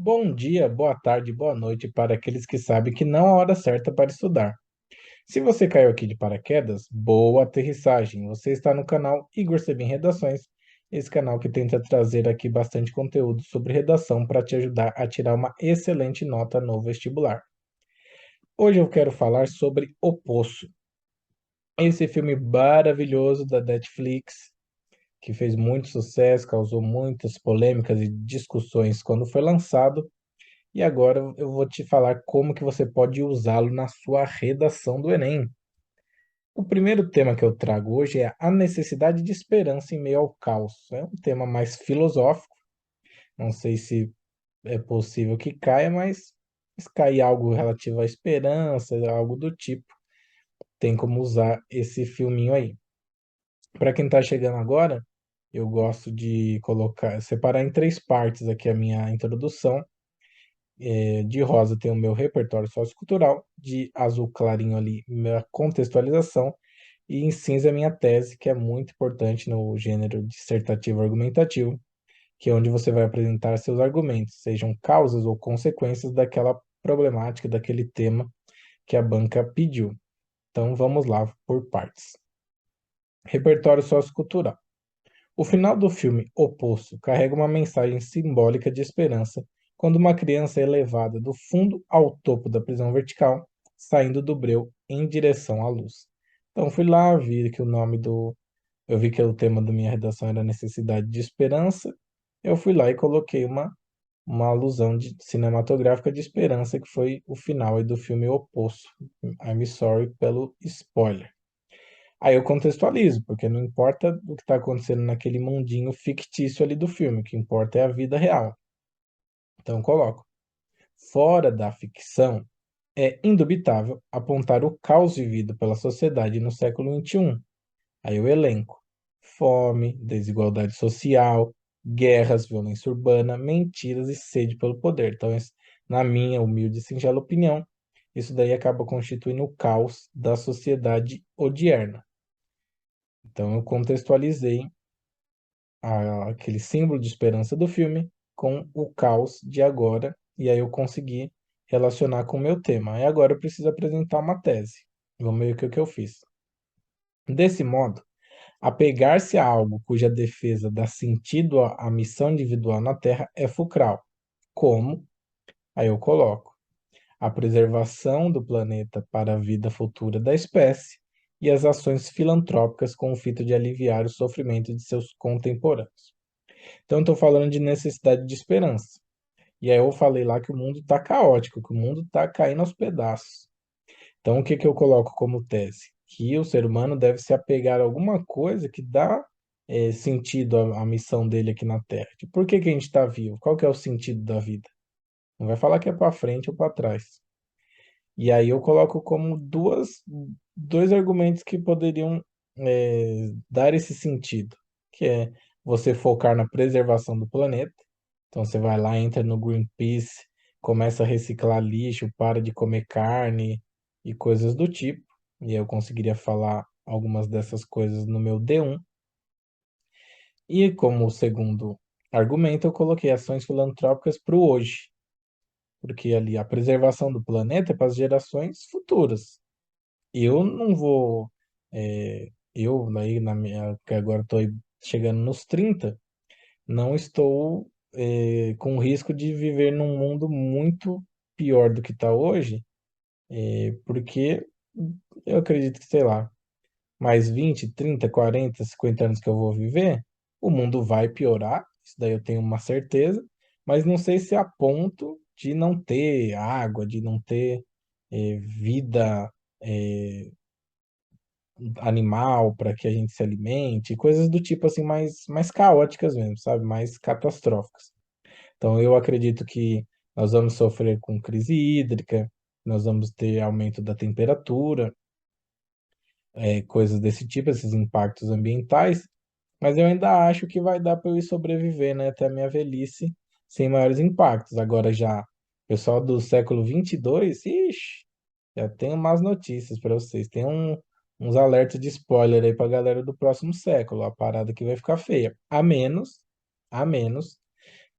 Bom dia, boa tarde, boa noite para aqueles que sabem que não há hora certa para estudar. Se você caiu aqui de paraquedas, boa aterrissagem. Você está no canal Igor Sebin Redações, esse canal que tenta trazer aqui bastante conteúdo sobre redação para te ajudar a tirar uma excelente nota no vestibular. Hoje eu quero falar sobre O Poço, esse filme maravilhoso da Netflix, que fez muito sucesso, causou muitas polêmicas e discussões quando foi lançado. E agora eu vou te falar como que você pode usá-lo na sua redação do Enem. O primeiro tema que eu trago hoje é a necessidade de esperança em meio ao caos. É um tema mais filosófico, não sei se é possível que caia, mas se cair algo relativo à esperança, algo do tipo, tem como usar esse filminho aí. Para quem está chegando agora, eu gosto de separar em três partes aqui a minha introdução. De rosa tem o meu repertório sociocultural, de azul clarinho ali, minha contextualização, e em cinza minha tese, que é muito importante no gênero dissertativo argumentativo, que é onde você vai apresentar seus argumentos, sejam causas ou consequências daquela problemática, daquele tema que a banca pediu. Então vamos lá por partes. Repertório sociocultural. O final do filme O Poço carrega uma mensagem simbólica de esperança quando uma criança é levada do fundo ao topo da prisão vertical, saindo do breu em direção à luz. Então fui lá, vi que o nome do. Eu vi que o tema da minha redação era necessidade de esperança. Eu fui lá e coloquei uma alusão cinematográfica de esperança, que foi o final aí do filme O Poço. I'm sorry pelo spoiler. Aí eu contextualizo, porque não importa o que está acontecendo naquele mundinho fictício ali do filme, o que importa é a vida real. Então eu coloco. Fora da ficção, é indubitável apontar o caos vivido pela sociedade no século XXI. Aí eu elenco. Fome, desigualdade social, guerras, violência urbana, mentiras e sede pelo poder. Então, na minha humilde e singela opinião, isso daí acaba constituindo o caos da sociedade odierna. Então eu contextualizei aquele símbolo de esperança do filme com o caos de agora, e aí eu consegui relacionar com o meu tema. E agora eu preciso apresentar uma tese. Vamos ver o que eu fiz. Desse modo, apegar-se a algo cuja defesa dá sentido à missão individual na Terra é fulcral. Como? Aí eu coloco a preservação do planeta para a vida futura da espécie e as ações filantrópicas com o fito de aliviar o sofrimento de seus contemporâneos. Então, estou falando de necessidade de esperança. E aí eu falei lá que o mundo está caótico, que o mundo está caindo aos pedaços. Então, o que que eu coloco como tese? Que o ser humano deve se apegar a alguma coisa que dá sentido à missão dele aqui na Terra. Tipo, por que que a gente está vivo? Qual que é o sentido da vida? Não vai falar que é para frente ou para trás. E aí eu coloco como dois argumentos que poderiam dar esse sentido, que é você focar na preservação do planeta. Então você vai lá, entra no Greenpeace, começa a reciclar lixo, para de comer carne e coisas do tipo. E aí eu conseguiria falar algumas dessas coisas no meu D1. E como segundo argumento, eu coloquei ações filantrópicas para o hoje, porque ali a preservação do planeta é para as gerações futuras. Eu não vou, eu aí na minha, que agora estou chegando nos 30, não estou com risco de viver num mundo muito pior do que está hoje, porque eu acredito que, sei lá, mais 20, 30, 40, 50 anos que eu vou viver, o mundo vai piorar, isso daí eu tenho uma certeza, mas não sei se a ponto de não ter água, de não ter vida animal para que a gente se alimente, coisas do tipo assim mais caóticas mesmo, sabe? Mais catastróficas. Então eu acredito que nós vamos sofrer com crise hídrica, nós vamos ter aumento da temperatura, coisas desse tipo, esses impactos ambientais, mas eu ainda acho que vai dar para eu ir sobreviver, né, até a minha velhice sem maiores impactos. Agora já, pessoal do século 22, ixi, já tem umas notícias para vocês. Tem uns alertas de spoiler aí para a galera do próximo século. A parada que vai ficar feia. A menos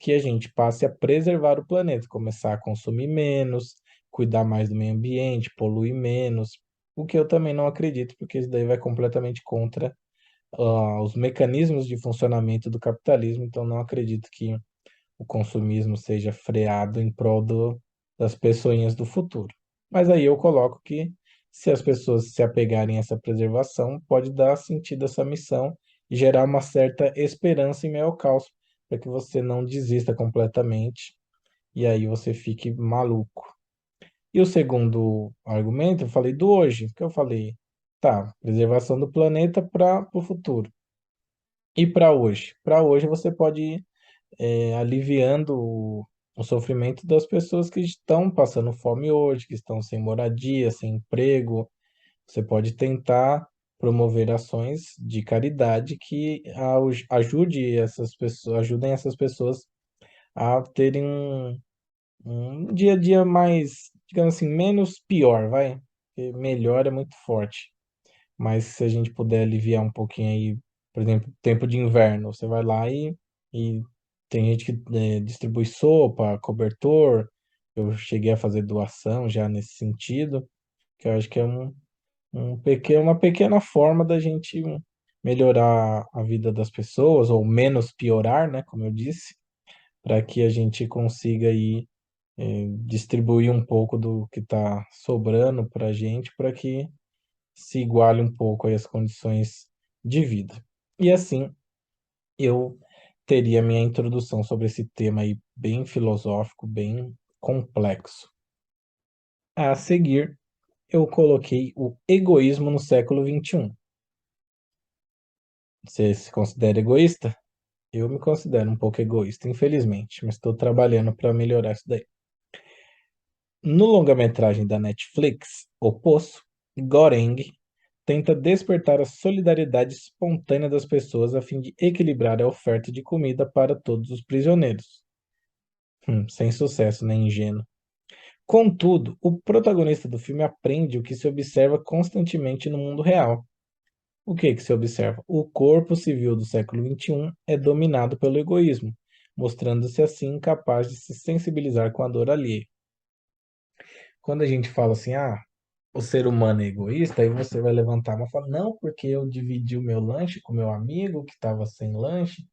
que a gente passe a preservar o planeta, começar a consumir menos, cuidar mais do meio ambiente, poluir menos, o que eu também não acredito, porque isso daí vai completamente contra os mecanismos de funcionamento do capitalismo, então não acredito que o consumismo seja freado em prol das pessoinhas do futuro. Mas aí eu coloco que se as pessoas se apegarem a essa preservação, pode dar sentido a essa missão e gerar uma certa esperança em meio ao caos, para que você não desista completamente e aí você fique maluco. E o segundo argumento, eu falei do hoje, que eu falei, tá, preservação do planeta para o futuro. E para hoje? Para hoje você pode ir aliviando o sofrimento das pessoas que estão passando fome hoje, que estão sem moradia, sem emprego. Você pode tentar promover ações de caridade que ajudem essas pessoas a terem um dia a dia mais, digamos assim, menos pior, vai? Porque melhor é muito forte. Mas se a gente puder aliviar um pouquinho aí, por exemplo, tempo de inverno, você vai lá e tem gente que distribui sopa, cobertor. Eu cheguei a fazer doação já nesse sentido, que eu acho que é uma pequena forma da gente melhorar a vida das pessoas, ou menos piorar, né, como eu disse, para que a gente consiga aí distribuir um pouco do que está sobrando para a gente, para que se iguale um pouco aí as condições de vida. E assim, eu teria minha introdução sobre esse tema aí bem filosófico, bem complexo. A seguir, eu coloquei o egoísmo no século XXI. Você se considera egoísta? Eu me considero um pouco egoísta, infelizmente, mas estou trabalhando para melhorar isso daí. No longa-metragem da Netflix, O Poço, Goreng tenta despertar a solidariedade espontânea das pessoas a fim de equilibrar a oferta de comida para todos os prisioneiros. Sem sucesso, né, ingênuo? Contudo, o protagonista do filme aprende o que se observa constantemente no mundo real. O que se observa? O corpo civil do século XXI é dominado pelo egoísmo, mostrando-se assim incapaz de se sensibilizar com a dor alheia. Quando a gente fala assim, o ser humano é egoísta, aí você vai levantar uma fala, não, porque eu dividi o meu lanche com meu amigo que estava sem lanche.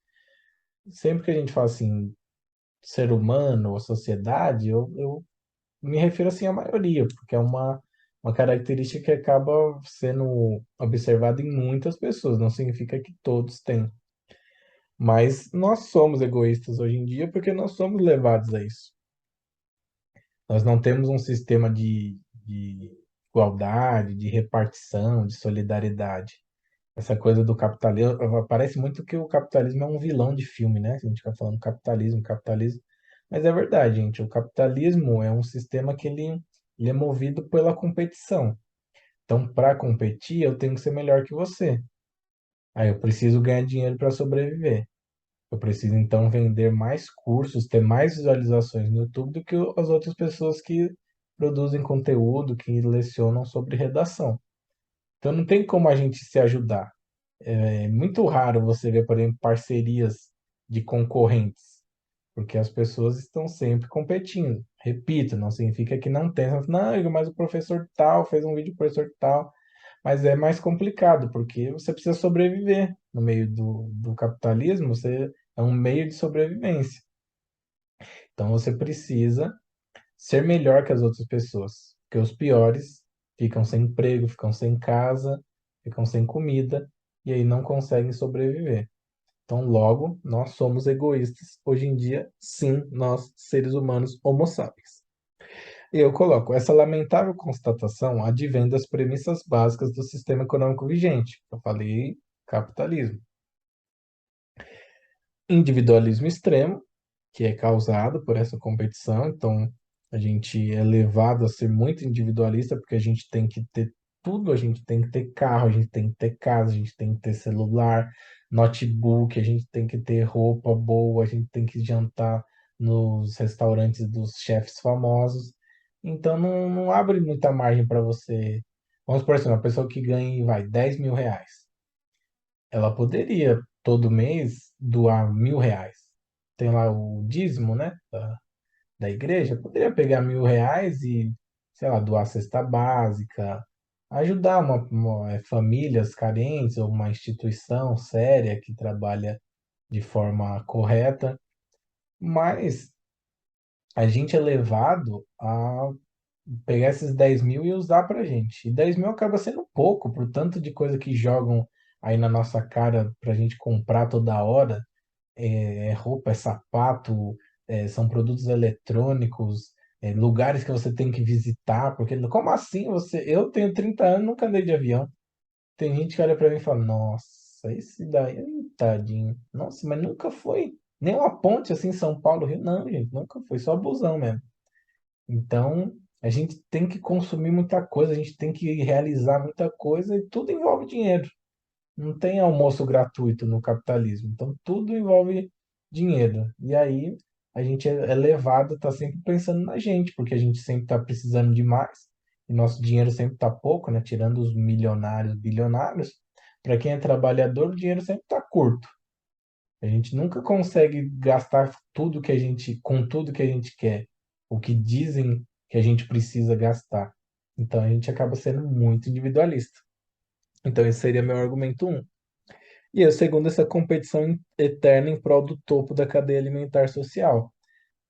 Sempre que a gente fala assim, ser humano ou sociedade, eu me refiro assim à maioria, porque é uma característica que acaba sendo observada em muitas pessoas, não significa que todos têm. Mas nós somos egoístas hoje em dia porque nós somos levados a isso. Nós não temos um sistema de igualdade, de repartição, de solidariedade. Essa coisa do capitalismo, parece muito que o capitalismo é um vilão de filme, né? A gente fica falando capitalismo, capitalismo. Mas é verdade, gente. O capitalismo é um sistema que ele é movido pela competição. Então, para competir, eu tenho que ser melhor que você. Aí eu preciso ganhar dinheiro para sobreviver. Eu preciso então vender mais cursos, ter mais visualizações no YouTube do que as outras pessoas que produzem conteúdo, que lecionam sobre redação. Então não tem como a gente se ajudar. É muito raro você ver, por exemplo, parcerias de concorrentes, porque as pessoas estão sempre competindo. Repito, não significa que não tem. Não, Igor, mas o professor tal fez um vídeo, o professor tal. Mas é mais complicado, porque você precisa sobreviver. No meio do capitalismo, você é um meio de sobrevivência. Então você precisa ser melhor que as outras pessoas, porque os piores ficam sem emprego, ficam sem casa, ficam sem comida e aí não conseguem sobreviver. Então, logo, nós somos egoístas. Hoje em dia, sim, nós, seres humanos, homo sapiens. E eu coloco, essa lamentável constatação advém das premissas básicas do sistema econômico vigente. Eu falei capitalismo. Individualismo extremo, que é causado por essa competição. Então, a gente é levado a ser muito individualista porque a gente tem que ter tudo, a gente tem que ter carro, a gente tem que ter casa, a gente tem que ter celular, notebook, a gente tem que ter roupa boa, a gente tem que jantar nos restaurantes dos chefes famosos. Então, não abre muita margem para você. Vamos por exemplo, uma pessoa que ganha, vai, R$ 10.000. Ela poderia, todo mês, doar R$ 1.000. tem lá o dízimo, né, da igreja, poderia pegar R$ 1.000 e, sei lá, doar cesta básica, ajudar famílias carentes ou uma instituição séria que trabalha de forma correta, mas a gente é levado a pegar esses 10 mil e usar pra gente. E 10 mil acaba sendo pouco, por tanto de coisa que jogam aí na nossa cara pra gente comprar toda hora. É roupa, é sapato, são produtos eletrônicos, lugares que você tem que visitar, porque como assim você... Eu tenho 30 anos, nunca andei de avião. Tem gente que olha pra mim e fala, nossa, esse daí, tadinho. Nossa, mas nunca foi nem uma ponte assim, São Paulo, Rio. Não, gente, nunca foi, só busão mesmo. Então, a gente tem que consumir muita coisa, a gente tem que realizar muita coisa e tudo envolve dinheiro. Não tem almoço gratuito no capitalismo. Então, tudo envolve dinheiro. E aí, a gente é levado a estar sempre pensando na gente, porque a gente sempre está precisando de mais. E nosso dinheiro sempre está pouco, né? Tirando os milionários, bilionários. Para quem é trabalhador, o dinheiro sempre está curto. A gente nunca consegue gastar tudo que a gente, com tudo que a gente quer, o que dizem que a gente precisa gastar. Então a gente acaba sendo muito individualista. Então esse seria meu argumento um. E o segundo, essa competição eterna em prol do topo da cadeia alimentar social.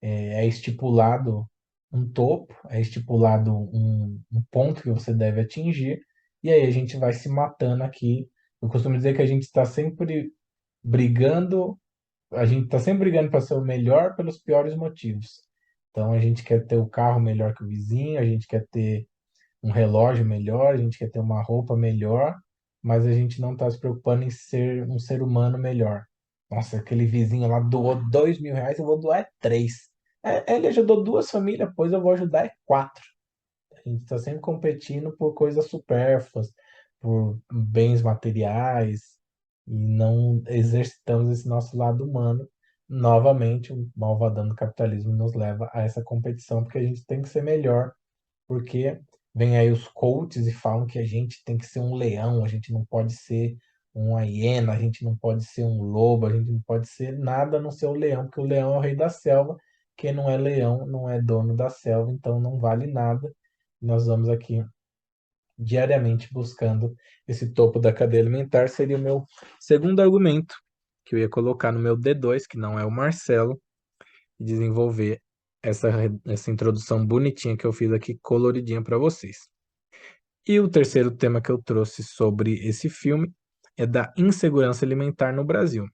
É estipulado um topo, é estipulado um ponto que você deve atingir, e aí a gente vai se matando aqui. Eu costumo dizer que a gente está sempre brigando a gente tá sempre brigando para ser o melhor pelos piores motivos. Então a gente quer ter o carro melhor que o vizinho, a gente quer ter um relógio melhor, a gente quer ter uma roupa melhor, mas a gente não está se preocupando em ser um ser humano melhor. Nossa, aquele vizinho lá doou R$ 2.000, eu vou doar três. Ele ajudou duas famílias, pois eu vou ajudar quatro. A gente está sempre competindo por coisas supérfluas, por bens materiais, e não exercitamos esse nosso lado humano. Novamente, o malvadão do capitalismo nos leva a essa competição, porque a gente tem que ser melhor, porque vem aí os coaches e falam que a gente tem que ser um leão, a gente não pode ser uma hiena, a gente não pode ser um lobo, a gente não pode ser nada a não ser o leão, porque o leão é o rei da selva. Quem não é leão não é dono da selva, então não vale nada. Nós vamos aqui diariamente buscando esse topo da cadeia alimentar, seria o meu segundo argumento, que eu ia colocar no meu D2, que não é o Marcelo, e desenvolver essa introdução bonitinha que eu fiz aqui, coloridinha para vocês. E o terceiro tema que eu trouxe sobre esse filme é da insegurança alimentar no Brasil.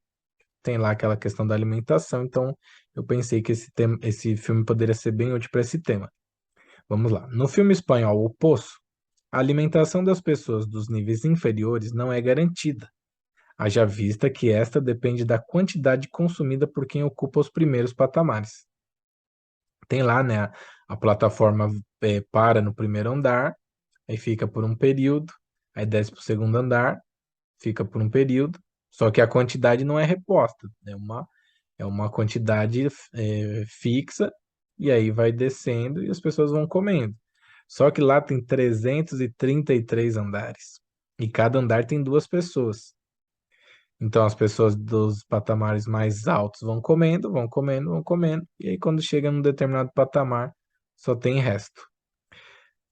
Tem lá aquela questão da alimentação, então eu pensei que esse filme poderia ser bem útil para esse tema. Vamos lá. No filme espanhol O Poço, a alimentação das pessoas dos níveis inferiores não é garantida, haja vista que esta depende da quantidade consumida por quem ocupa os primeiros patamares. Tem lá, né, a plataforma para no primeiro andar, aí fica por um período, aí desce para o segundo andar, fica por um período, só que a quantidade não é reposta, é uma quantidade fixa, e aí vai descendo e as pessoas vão comendo. Só que lá tem 333 andares. E cada andar tem duas pessoas. Então as pessoas dos patamares mais altos vão comendo, vão comendo, vão comendo. E aí quando chega num determinado patamar, só tem resto.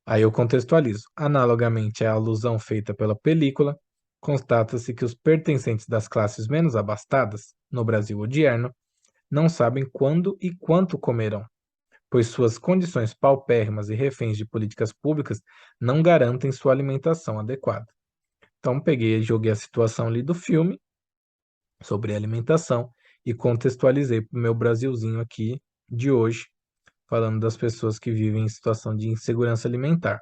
Aí eu contextualizo. Analogamente à alusão feita pela película, constata-se que os pertencentes das classes menos abastadas, no Brasil odierno, não sabem quando e quanto comerão, pois suas condições paupérrimas e reféns de políticas públicas não garantem sua alimentação adequada. Então, peguei e joguei a situação ali do filme sobre alimentação e contextualizei para o meu Brasilzinho aqui de hoje, falando das pessoas que vivem em situação de insegurança alimentar.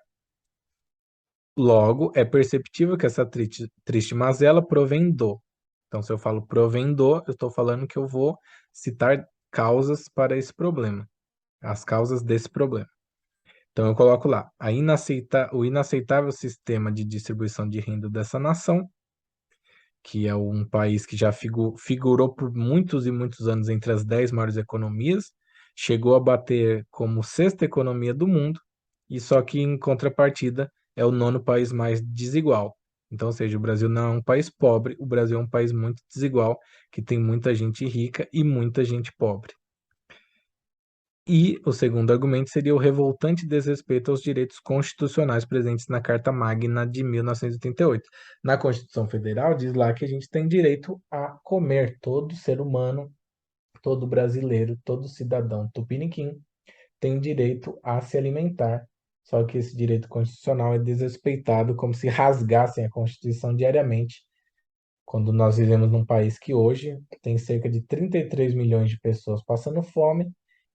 Logo, é perceptível que essa triste mazela provém do. Então, se eu falo provém do, eu estou falando que eu vou citar causas para esse problema, as causas desse problema. Então eu coloco lá, o inaceitável sistema de distribuição de renda dessa nação, que é um país que já figurou por muitos e muitos anos entre as 10 maiores economias, chegou a bater como sexta economia do mundo, e só que em contrapartida é o nono país mais desigual. Então, ou seja, o Brasil não é um país pobre, o Brasil é um país muito desigual, que tem muita gente rica e muita gente pobre. E o segundo argumento seria o revoltante desrespeito aos direitos constitucionais presentes na Carta Magna de 1988. Na Constituição Federal diz lá que a gente tem direito a comer, todo ser humano, todo brasileiro, todo cidadão tupiniquim tem direito a se alimentar. Só que esse direito constitucional é desrespeitado como se rasgassem a Constituição diariamente, quando nós vivemos num país que hoje tem cerca de 33 milhões de pessoas passando fome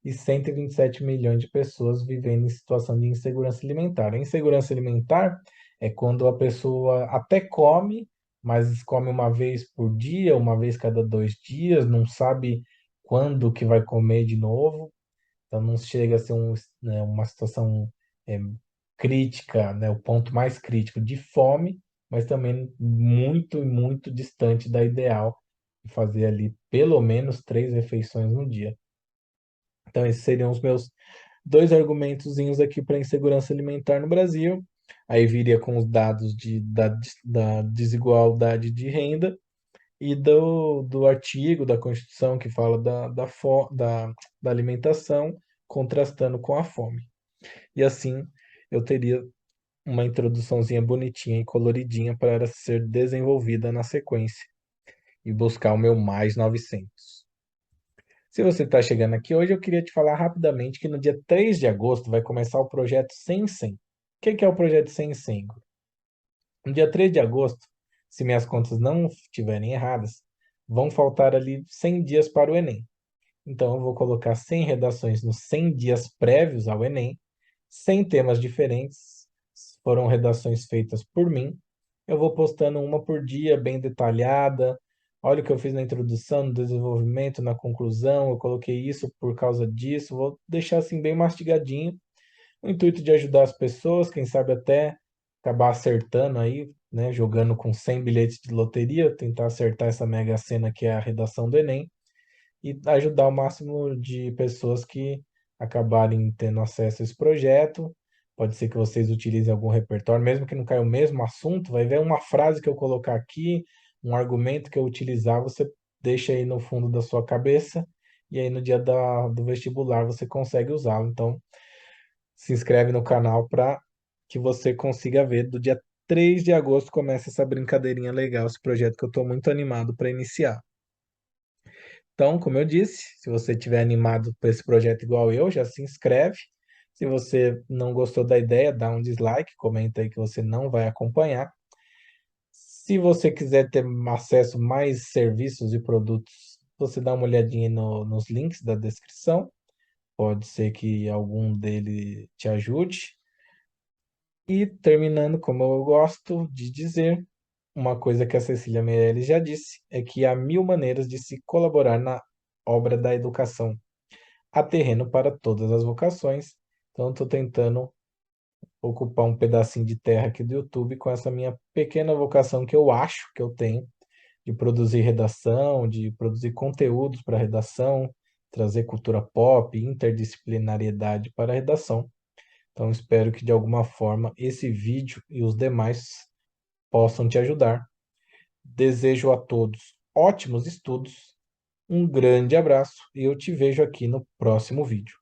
e 127 milhões de pessoas vivendo em situação de insegurança alimentar. A insegurança alimentar é quando a pessoa até come, mas come uma vez por dia, uma vez cada 2 dias, não sabe quando que vai comer de novo. Então não chega a ser né, uma situação é, crítica, né, o ponto mais crítico de fome, mas também muito, muito distante da ideal de fazer ali pelo menos 3 refeições no dia. Então esses seriam os meus dois argumentozinhos aqui para insegurança alimentar no Brasil. Aí viria com os dados da desigualdade de renda e do artigo da Constituição que fala da alimentação, contrastando com a fome. E assim eu teria uma introduçãozinha bonitinha e coloridinha para ser desenvolvida na sequência e buscar o meu mais 900. Se você está chegando aqui hoje, eu queria te falar rapidamente que no dia 3 de agosto vai começar o projeto 100 O que é o projeto 100 No dia 3 de agosto, se minhas contas não estiverem erradas, vão faltar ali 100 dias para o Enem. Então, eu vou colocar 100 redações nos 100 dias prévios ao Enem, 100 temas diferentes, foram redações feitas por mim. Eu vou postando uma por dia, bem detalhada. Olha o que eu fiz na introdução, no desenvolvimento, na conclusão. Eu coloquei isso por causa disso. Vou deixar assim bem mastigadinho. O intuito de ajudar as pessoas, quem sabe até acabar acertando aí, né? Jogando com 100 bilhetes de loteria, tentar acertar essa mega sena que é a redação do Enem e ajudar o máximo de pessoas que acabarem tendo acesso a esse projeto. Pode ser que vocês utilizem algum repertório, mesmo que não caia o mesmo assunto, vai ver uma frase que eu colocar aqui, um argumento que eu utilizar, você deixa aí no fundo da sua cabeça e aí no dia do vestibular você consegue usá-lo. Então, se inscreve no canal para que você consiga ver. Do dia 3 de agosto começa essa brincadeirinha legal, esse projeto que eu estou muito animado para iniciar. Então, como eu disse, se você estiver animado por esse projeto igual eu, já se inscreve. Se você não gostou da ideia, dá um dislike, comenta aí que você não vai acompanhar. Se você quiser ter acesso a mais serviços e produtos, você dá uma olhadinha nos links da descrição. Pode ser que algum dele te ajude. E terminando, como eu gosto de dizer, uma coisa que a Cecília Meirelles já disse é que há 1000 maneiras de se colaborar na obra da educação. Há terreno para todas as vocações. Então, estou tentando ocupar um pedacinho de terra aqui do YouTube com essa minha pequena vocação que eu acho que eu tenho de produzir redação, de produzir conteúdos para redação, trazer cultura pop, interdisciplinariedade para a redação. Então, espero que de alguma forma esse vídeo e os demais possam te ajudar. Desejo a todos ótimos estudos, um grande abraço e eu te vejo aqui no próximo vídeo.